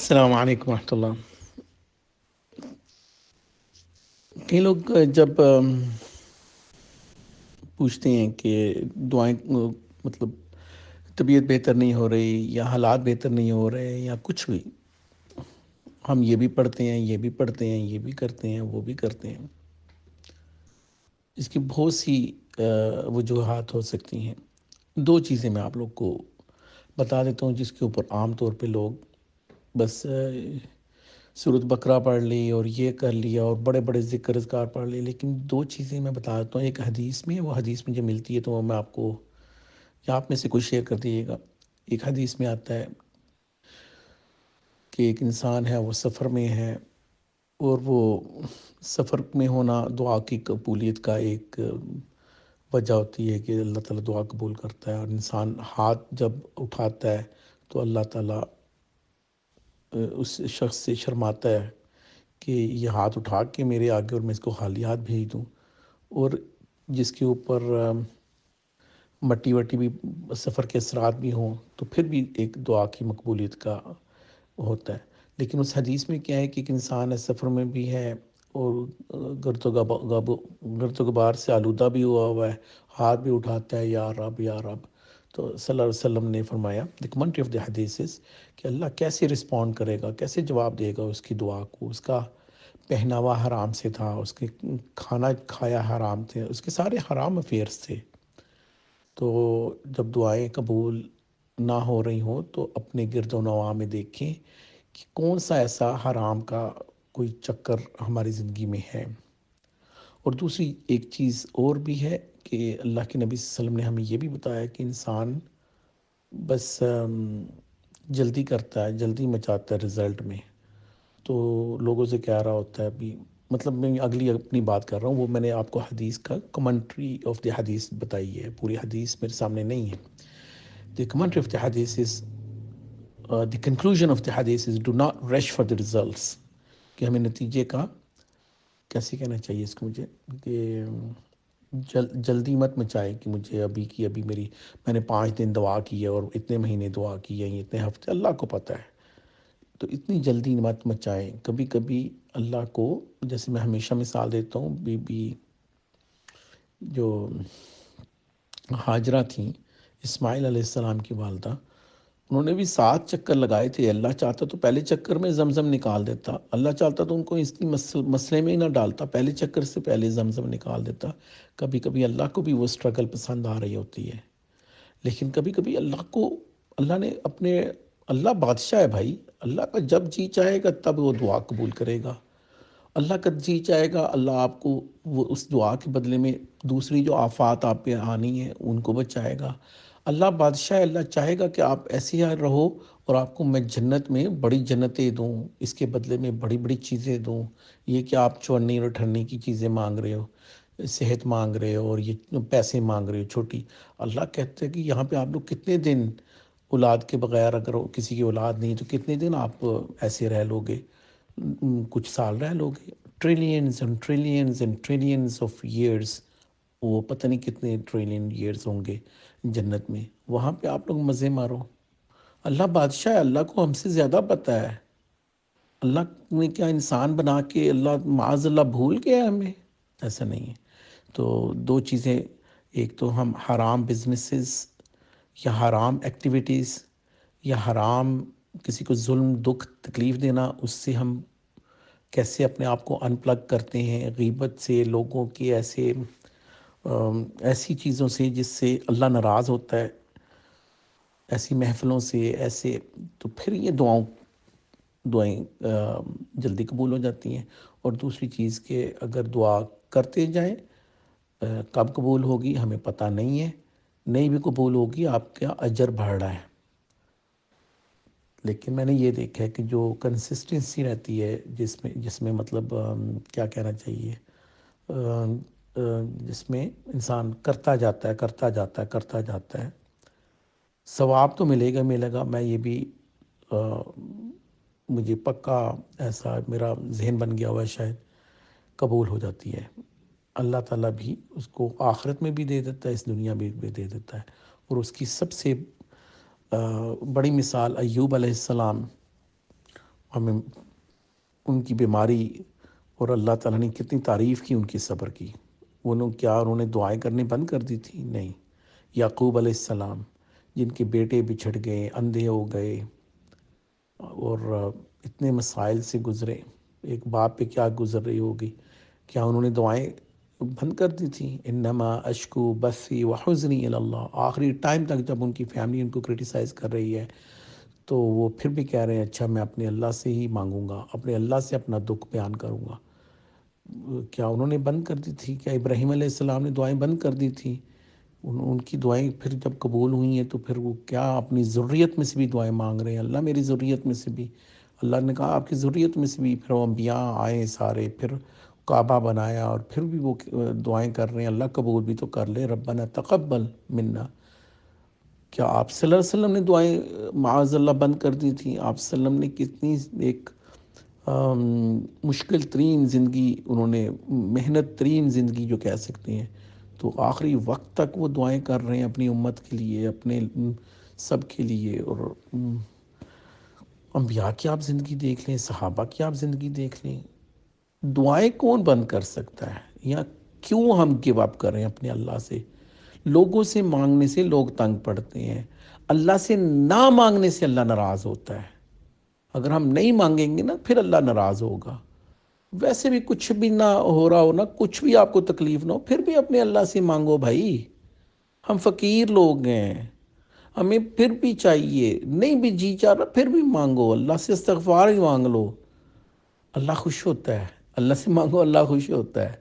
السلام علیکم ورحمۃ اللہ۔ کئی لوگ جب پوچھتے ہیں کہ دعائیں مطلب طبیعت بہتر نہیں ہو رہی یا حالات بہتر نہیں ہو رہے یا کچھ بھی، ہم یہ بھی پڑھتے ہیں، یہ بھی پڑھتے ہیں، یہ بھی کرتے ہیں، وہ بھی کرتے ہیں، اس کی بہت سی وجوہات ہو سکتی ہیں۔ دو چیزیں میں آپ لوگ کو بتا دیتا ہوں جس کے اوپر عام طور پہ لوگ بس سورۃ بقرہ پڑھ لی اور یہ کر لیا اور بڑے بڑے ذکر اذکار پڑھ لی، لیکن دو چیزیں میں بتا دیتا ہوں۔ ایک حدیث میں، وہ حدیث مجھے ملتی ہے تو وہ میں آپ کو یا آپ میں سے کوئی شیئر کر دیجیے گا۔ ایک حدیث میں آتا ہے کہ ایک انسان ہے، وہ سفر میں ہے اور وہ سفر میں ہونا دعا کی قبولیت کا ایک وجہ ہوتی ہے کہ اللہ تعالیٰ دعا قبول کرتا ہے، اور انسان ہاتھ جب اٹھاتا ہے تو اللہ تعالیٰ اس شخص سے شرماتا ہے کہ یہ ہاتھ اٹھا کے میرے آگے اور میں اس کو خالی ہاتھ بھیج دوں، اور جس کے اوپر مٹی وٹی بھی، سفر کے اثرات بھی ہوں، تو پھر بھی ایک دعا کی مقبولیت کا ہوتا ہے۔ لیکن اس حدیث میں کیا ہے کہ ایک انسان ہے، سفر میں بھی ہے اور گرد و غبار سے آلودہ بھی ہوا ہے، ہاتھ بھی اٹھاتا ہے یا رب یا رب، تو صلی اللہ علیہ وسلم نے فرمایا the commentary of the hadith is کہ اللہ کیسے رسپونڈ کرے گا، کیسے جواب دے گا اس کی دعا کو۔ اس کا پہناوا حرام سے تھا، اس کے کھانا کھایا حرام تھے، اس کے سارے حرام افیئرس تھے۔ تو جب دعائیں قبول نہ ہو رہی ہوں تو اپنے گرد و نواح میں دیکھیں کہ کون سا ایسا حرام کا کوئی چکر ہماری زندگی میں ہے۔ اور دوسری ایک چیز اور بھی ہے کہ اللہ کے نبی صلی اللہ علیہ وسلم نے ہمیں یہ بھی بتایا کہ انسان بس جلدی کرتا ہے، جلدی مچاتا ہے رزلٹ میں، تو لوگوں سے کہہ رہا ہوتا ہے ابھی، مطلب میں اگلی اپنی بات کر رہا ہوں، وہ میں نے آپ کو حدیث کا کمنٹری آف دی حدیث بتائی ہے، پوری حدیث میرے سامنے نہیں ہے۔ دی کمنٹری آف دی حدیث از دی کنکلوژن آف دی حدیث is do not rush for the results, کہ ہمیں نتیجے کا کیسے کہنا چاہیے اس کو مجھے، کہ جلدی مت مچائے کہ مجھے ابھی کی ابھی میں نے 5 دن دعا کی ہے اور اتنے مہینے دعا کی ہے، اتنے ہفتے، اللہ کو پتہ ہے، تو اتنی جلدی مت مچائیں۔ کبھی کبھی اللہ کو، جیسے میں ہمیشہ مثال دیتا ہوں، بی بی جو ہاجرہ تھیں، اسماعیل علیہ السلام کی والدہ، انہوں نے بھی 7 چکر لگائے تھے۔ اللہ چاہتا تو پہلے چکر میں زمزم نکال دیتا، اللہ چاہتا تو ان کو اس مسئلے میں ہی نہ ڈالتا، پہلے چکر سے پہلے زمزم نکال دیتا۔ کبھی کبھی اللہ کو بھی وہ سٹرگل پسند آ رہی ہوتی ہے، لیکن کبھی کبھی اللہ نے اپنے، اللہ بادشاہ ہے بھائی، اللہ کا جب جی چاہے گا تب وہ دعا قبول کرے گا۔ اللہ کا جی چاہے گا، اللہ آپ کو وہ اس دعا کے بدلے میں دوسری جو آفات آپ پہ آنی ہیں ان کو بچائے گا۔ اللہ بادشاہ، اللہ چاہے گا کہ آپ ایسے ہی رہو اور آپ کو میں جنت میں بڑی جنتیں دوں، اس کے بدلے میں بڑی بڑی چیزیں دوں۔ یہ کہ آپ چوڑنے اور ٹھرنے کی چیزیں مانگ رہے ہو، صحت مانگ رہے ہو اور یہ پیسے مانگ رہے ہو چھوٹی، اللہ کہتے ہیں کہ یہاں پہ آپ لوگ کتنے دن اولاد کے بغیر، اگر کسی کی اولاد نہیں تو کتنے دن آپ ایسے رہ لوگے، کچھ سال رہ لوگے، trillions and trillions and trillions of years, وہ پتہ نہیں کتنے ٹریلین ایئرس ہوں گے جنت میں، وہاں پہ آپ لوگ مزے مارو۔ اللہ بادشاہ ہے، اللہ کو ہم سے زیادہ پتہ ہے۔ اللہ نے کیا انسان بنا کے اللہ معاذ اللہ بھول گیا ہمیں؟ ایسا نہیں ہے۔ تو دو چیزیں، ایک تو ہم حرام بزنسز یا حرام ایکٹیویٹیز یا حرام کسی کو ظلم، دکھ، تکلیف دینا، اس سے ہم کیسے اپنے آپ کو ان پلگ کرتے ہیں، غیبت سے، لوگوں کی ایسی چیزوں سے جس سے اللہ ناراض ہوتا ہے، ایسی محفلوں سے، ایسے، تو پھر یہ دعائیں جلدی قبول ہو جاتی ہیں۔ اور دوسری چیز کہ اگر دعا کرتے جائیں، کب قبول ہوگی ہمیں پتہ نہیں ہے، نہیں بھی قبول ہوگی آپ کا اجر بڑھ رہا ہے، لیکن میں نے یہ دیکھا ہے کہ جو کنسسٹنسی رہتی ہے، جس میں مطلب کیا کہنا چاہیے، جس میں انسان کرتا جاتا ہے، ثواب تو ملے گا، میں یہ بھی مجھے پکا ایسا میرا ذہن بن گیا ہوا ہے، شاید قبول ہو جاتی ہے۔ اللہ تعالیٰ بھی اس کو آخرت میں بھی دے دیتا ہے، اس دنیا میں بھی دے دیتا ہے۔ اور اس کی سب سے بڑی مثال ایوب علیہ السلام، ہمیں ان کی بیماری اور اللہ تعالیٰ نے کتنی تعریف کی ان کی صبر کی. انہوں نے دعائیں کرنے بند کر دی تھی؟ نہیں. یعقوب علیہ السلام جن کے بیٹے بچھڑ گئے، اندھے ہو گئے اور اتنے مسائل سے گزرے، ایک باپ پہ کیا گزر رہی ہوگی، کیا انہوں نے دعائیں بند کر دی تھی؟ انما اشکو بثی وحزنی الی اللہ. آخری ٹائم تک جب ان کی فیملی ان کو کرٹیسائز کر رہی ہے تو وہ پھر بھی کہہ رہے ہیں اچھا میں اپنے اللہ سے ہی مانگوں گا، اپنے اللہ سے اپنا دکھ بیان کروں گا. کیا انہوں نے بند کر دی تھی؟ کیا ابراہیم علیہ السلام نے دعائیں بند کر دی تھی؟ ان کی دعائیں پھر جب قبول ہوئی ہیں تو پھر وہ کیا اپنی ضروریت میں سے بھی دعائیں مانگ رہے ہیں، اللہ میری ضروریت میں سے بھی. اللہ نے کہا آپ کی ضروریت میں سے بھی. پھر وہ انبیاء آئے سارے، پھر کعبہ بنایا اور پھر بھی وہ دعائیں کر رہے ہیں. اللہ قبول بھی تو کر لے، ربنا تقبل منا. کیا آپ صلی اللہ علیہ وسلم نے دعائیں معاذ اللہ بند کر دی تھیں؟ آپ صلی اللہ علیہ وسلم نے کتنی ایک مشکل ترین زندگی، انہوں نے محنت ترین زندگی جو کہہ سکتے ہیں، تو آخری وقت تک وہ دعائیں کر رہے ہیں اپنی امت کے لیے، اپنے سب کے لیے. اور انبیاء کی آپ زندگی دیکھ لیں، صحابہ کی آپ زندگی دیکھ لیں. دعائیں کون بند کر سکتا ہے؟ یا کیوں ہم گیو اپ کر رہے ہیں اپنے اللہ سے؟ لوگوں سے مانگنے سے لوگ تنگ پڑتے ہیں، اللہ سے نہ مانگنے سے اللہ ناراض ہوتا ہے. اگر ہم نہیں مانگیں گے نا پھر اللہ ناراض ہوگا. ویسے بھی کچھ بھی نہ ہو رہا ہو نا، کچھ بھی آپ کو تکلیف نہ ہو، پھر بھی اپنے اللہ سے مانگو بھائی. ہم فقیر لوگ ہیں، ہمیں پھر بھی چاہیے، نہیں بھی جی چاہ رہا پھر بھی مانگو، اللہ سے استغفار ہی مانگ لو، اللہ خوش ہوتا ہے. اللہ سے مانگو، اللہ خوش ہوتا ہے.